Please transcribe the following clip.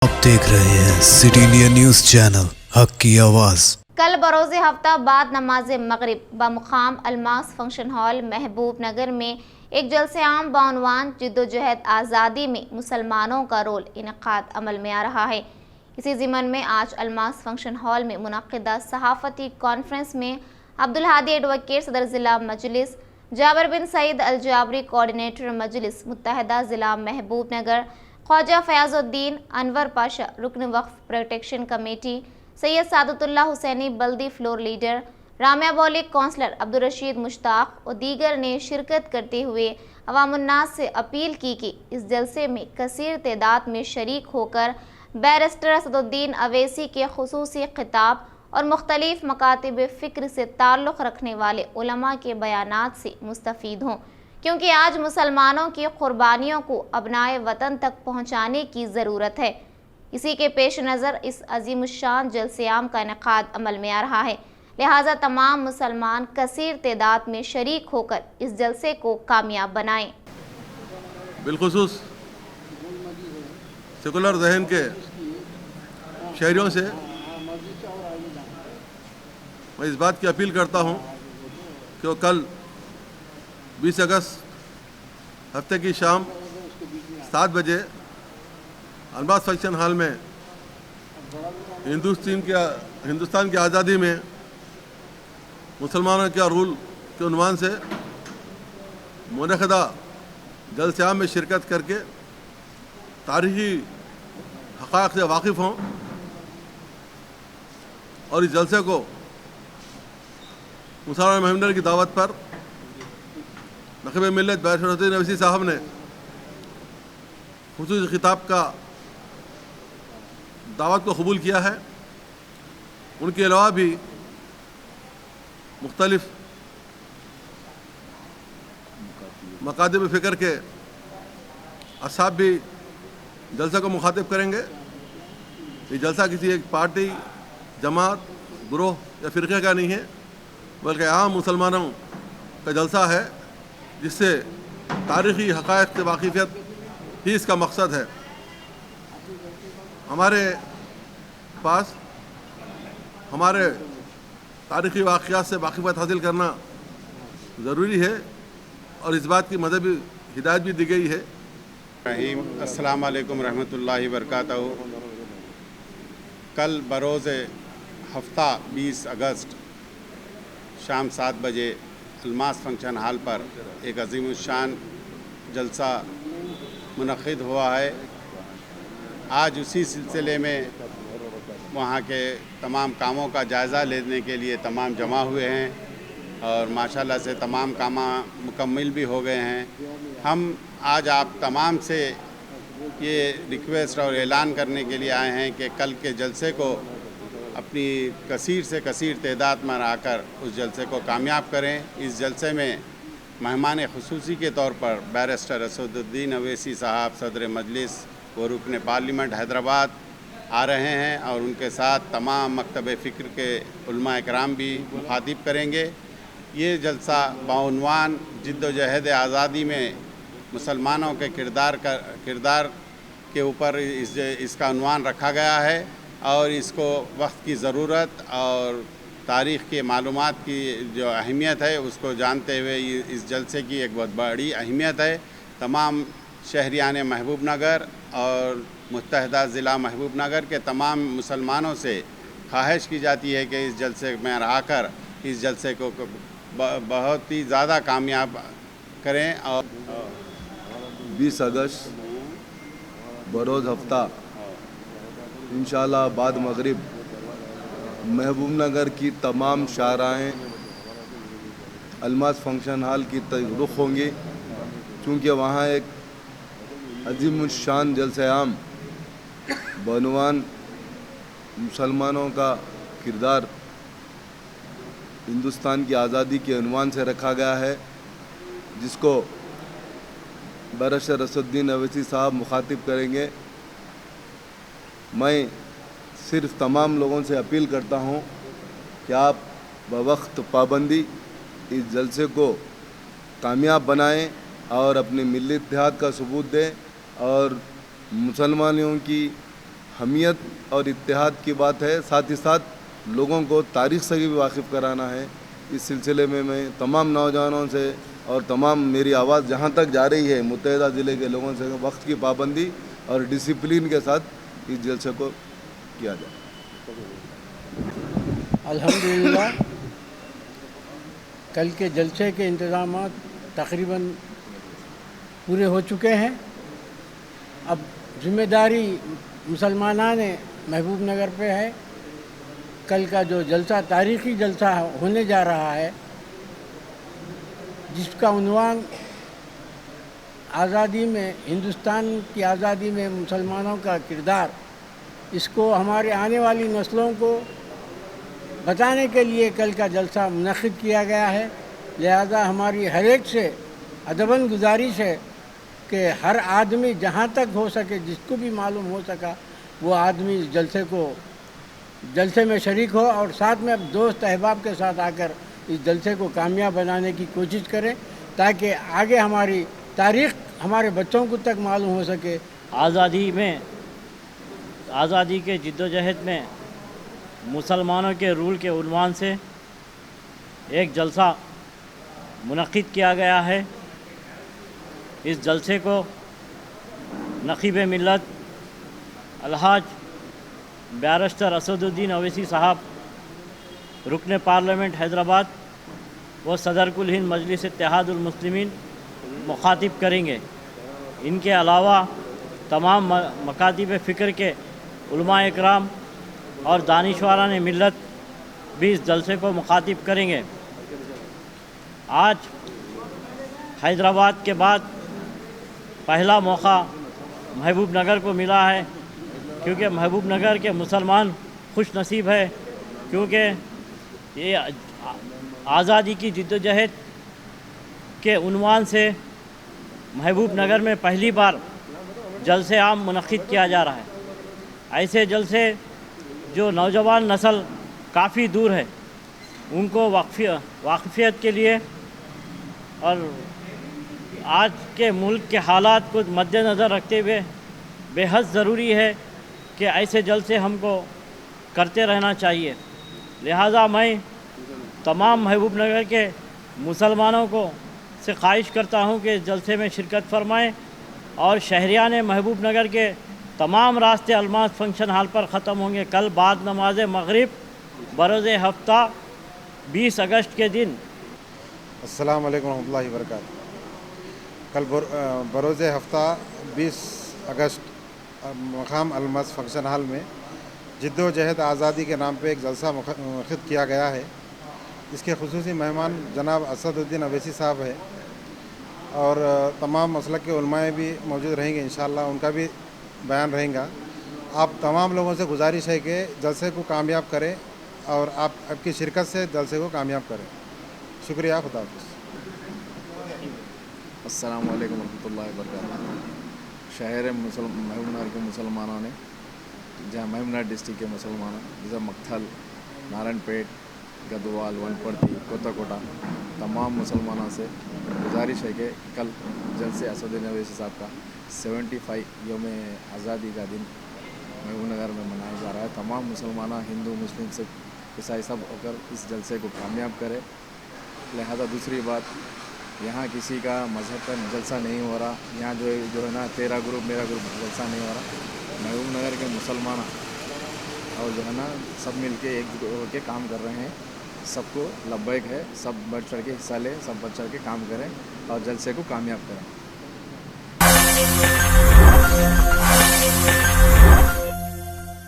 आप देख रहे हैं सिटी इंडिया न्यूज़ चैनल हक की आवाज़। कल बरोज़ हफ्ता बाद नमाज मगरिब बमुकाम अलमास फंक्शन हॉल महबूब नगर में एक जलसे आम बानवान जिद्दोजहद आज़ादी में मुसलमानों का रोल इनकाद अमल में आ रहा है। इसी ज़िमन में आज अलमास फंक्शन हॉल में मुनक्किदा सहाफ़ती कॉन्फ्रेंस में अब्दुल हादी एडवोकेट सदर ज़िला मजलिस, जाबिर बिन सईद अल जाबरी कोऑर्डिनेटर मजलिस मुत्तहदा ज़िला महबूब नगर, ख्वाजा फयाजुद्दीन अनवर पाशा रुकन वक्फ प्रोटेक्शन कमेटी, सैयद सादतुल्लाह हुसैनी बल्दी फ्लोर लीडर, रामिया बौलिक काउंसलर अब्दुल रशीद मुश्ताक और दीगर ने शिरकत करते हुए अवामुन्नास से अपील की कि इस जलसे में कसीर तादाद में शरीक होकर बैरिस्टर असदुद्दीन अवैसी के खुसूसी खिताब और मुख्तलिफ मकातिब फ़िक्र से ताल्लुक़ रखने वाले उलमा के बयानात से मुस्तफ़ीद हों, क्योंकि आज मुसलमानों की क़ुरबानियों को अबनाए वतन तक पहुँचाने की ज़रूरत है। इसी के पेश नज़र इस अज़ीमुश्शान जलसे-आम का इनेकाद अमल में आ रहा है, लिहाजा तमाम मुसलमान कसीर तादाद में शरीक होकर इस जलसे को कामयाब बनाएं। बिलखुसूस सेकुलर जहन के शहरियों से मैं इस बात की अपील करता हूँ कि वो कल 20 अगस्त हफ्ते की शाम 7 बजे अलमास फंक्शन हॉल में हिंदुस्तान की आज़ादी में मुसलमानों का रूल के उन्वान से मुनक़दा जलसे आम में शिरकत करके तारीख़ी हक़ाइक़ से वाकिफ़ हों और इस जलसे को मुसलमान महमूद की दावत पर नक़ीब मिल्लत बैरिस्टर अवैसी साहब ने खुसूसी खिताब का दावत को कबूल किया है। उनके अलावा भी मुख्तलिफ मकातिब फ़िक्र के असहाब भी जलसा को मुखातिब करेंगे। ये जलसा किसी एक पार्टी, जमात, ग्रोह या फ़िरक़े का नहीं है, बल्कि आम मुसलमानों का जलसा है, जिससे तारीख़ी हक़ाइक़ से वाकिफ़ियत ही इसका मकसद है। हमारे पास हमारे तारीख़ी वाक़ियात से वाकिफ़ियत हासिल करना ज़रूरी है और इस बात की मज़हबी हिदायत भी दी गई है। अस्सलाम वालेकुम रहमतुल्लाहि वबरकातहू। कल बरोज़ हफ्ता 20 अगस्त शाम 7 बजे अलमास फंक्शन हॉल पर एक अज़ीमुश्शान जलसा मुनक़्क़िद हुआ है। आज उसी सिलसिले में वहाँ के तमाम कामों का जायज़ा लेने के लिए तमाम जमा हुए हैं और माशाल्लाह से तमाम काम मुकम्मल भी हो गए हैं। हम आज आप तमाम से ये रिक्वेस्ट और ऐलान करने के लिए आए हैं कि कल के जलसे को अपनी कसीर से कसीर तादाद में आकर उस जलसे को कामयाब करें। इस जलसे में मेहमान खुसूसी के तौर पर बैरिस्टर असदुद्दीन अवैसी साहब सदर मजलिस व रुकन पार्लियामेंट हैदराबाद आ रहे हैं और उनके साथ तमाम मकतब फ़िक्र के उलमा इकराम भी मुखातिब करेंगे। ये जलसा बाउनवान जिद्दोजहद आज़ादी में मुसलमानों के किरदार के ऊपर इसका उन्वान रखा गया है और इसको वक्त की ज़रूरत और तारीख़ के मालूमात की जो अहमियत है उसको जानते हुए इस जलसे की एक बहुत बड़ी अहमियत है। तमाम शहरियान महबूब नगर और मुत्तहदा ज़िला महबूब नगर के तमाम मुसलमानों से ख्वाहिश की जाती है कि इस जलसे में आकर इस जलसे को बहुत ही ज़्यादा कामयाब करें। और 20 अगस्त बरोज़ हफ्ता इंशाअल्लाह बाद मगरिब महबूब नगर की तमाम शाहराएँ अलमास फंक्शन हॉल की रुख होंगी, चूँकि वहाँ एक अज़ीमुश्शान जलसे-आम बनवान मुसलमानों का किरदार हिंदुस्तान की आज़ादी के उन्वान से रखा गया है, जिसको बैरिस्टर असदुद्दीन अवैसी साहब मुखातिब करेंगे। मैं सिर्फ तमाम लोगों से अपील करता हूँ कि आप बवक्त पाबंदी इस जलसे को कामयाब बनाएं और अपने मिली इत्तेहाद का सबूत दें और मुसलमानों की حمیت اور اتحاد کی بات ہے، ساتھ ہی ساتھ لوگوں کو تاریخ سے بھی واقف کرانا ہے۔ اس سلسلے میں تمام نوجوانوں سے اور تمام میری آواز جہاں تک جا رہی ہے متحدہ ضلع کے لوگوں سے وقت کی پابندی اور ڈسپلن کے ساتھ اس جلسے کو کیا جائے۔ الحمدللہ کل کے جلسے کے انتظامات تقریباً پورے ہو چکے ہیں۔ اب ذمہ داری مسلمانان محبوب نگر پہ ہے۔ کل کا جو جلسہ تاریخی جلسہ ہونے جا رہا ہے، جس کا عنوان آزادی میں، ہندوستان کی آزادی میں مسلمانوں کا کردار، اس کو ہمارے آنے والی نسلوں کو بتانے کے لیے کل کا جلسہ منعقد کیا گیا ہے۔ لہذا ہماری ہر ایک سے ادباً گزارش ہے کہ ہر آدمی جہاں تک ہو سکے، جس کو بھی معلوم ہو سکا، وہ آدمی اس جلسے میں شریک ہو اور ساتھ میں دوست احباب کے ساتھ آ کر اس جلسے کو کامیاب بنانے کی کوشش کریں، تاکہ آگے ہماری تاریخ ہمارے بچوں کو تک معلوم ہو سکے۔ آزادی کے جد و جہد میں مسلمانوں کے رول کے عنوان سے ایک جلسہ منعقد کیا گیا ہے۔ اس جلسے کو نقیب ملت الحاج بیرسٹر اسد الدین اویسی صاحب، رکن پارلیمنٹ حیدرآباد و صدر کل ہند مجلس اتحاد المسلمین مخاطب کریں گے۔ ان کے علاوہ تمام مکاتب فکر کے علماء اکرام اور دانشوران ملت بھی اس جلسے کو مخاطب کریں گے۔ آج حیدرآباد کے بعد پہلا موقع محبوب نگر کو ملا ہے، کیونکہ محبوب نگر کے مسلمان خوش نصیب ہے، کیونکہ یہ آزادی کی جد و جہد کے عنوان سے محبوب نگر میں پہلی بار جلسے عام منعقد کیا جا رہا ہے۔ ایسے جلسے جو نوجوان نسل کافی دور ہے، ان کو واقفیت کے لیے اور آج کے ملک کے حالات کو مد نظر رکھتے ہوئے بے حد ضروری ہے کہ ایسے جلسے ہم کو کرتے رہنا چاہیے۔ لہٰذا میں تمام محبوب نگر کے مسلمانوں کو سے خواہش کرتا ہوں کہ اس جلسے میں شرکت فرمائیں، اور شہریان محبوب نگر کے تمام راستے الماس فنکشن ہال پر ختم ہوں گے کل بعد نماز مغرب بروز ہفتہ 20 اگست کے دن۔ السلام علیکم ورحمۃ اللہ وبرکاتہ۔ کل بروز ہفتہ 20 اگست مقام الماس فنکشن ہال میں جد و جہد آزادی کے نام پہ ایک جلسہ منعقد کیا گیا ہے۔ اس کے خصوصی مہمان جناب اسد الدین اویسی صاحب ہے، اور تمام مسلک کے علماء بھی موجود رہیں گے انشاءاللہ، ان کا بھی بیان رہیں گا۔ آپ تمام لوگوں سے گزارش ہے کہ جلسے کو کامیاب کریں اور آپ کی شرکت سے جلسے کو کامیاب کریں۔ شکریہ، خدا حافظ۔ السلام علیکم ورحمۃ اللہ وبرکاتہ۔ شہر محبوب نگر کے مسلمانوں نے، جہاں محبوب نگر ڈسٹرکٹ کے مسلمانوں جیسے مکتھل، نارائن پیٹ، گدوال، ونپرتی، کوتا کوٹا، تمام مسلمانوں سے گزارش ہے کہ کل جلسے اسد الدین اویسی صاحب کا 75 یوم آزادی کا دن محبوب نگر میں منایا جا رہا ہے۔ تمام مسلمانوں، ہندو، مسلم، سکھ، عیسائی سب ہو کر اس جلسے کو کامیاب کرے۔ لہذا دوسری بات، یہاں کسی کا مذہب کا جلسہ نہیں ہو رہا، یہاں جو ہے نا تیرا گروپ میرا گروپ جلسہ نہیں ہو رہا۔ محبوب نگر کے مسلمان اور جو ہے نا سب مل کے ایک ہو کے کام کر رہے ہیں۔ سب کو لبیک ہے، سب بڑھ چڑھ کے حصہ لیں، سب بڑھ چڑھ کے کام کریں اور جلسے کو کامیاب کریں۔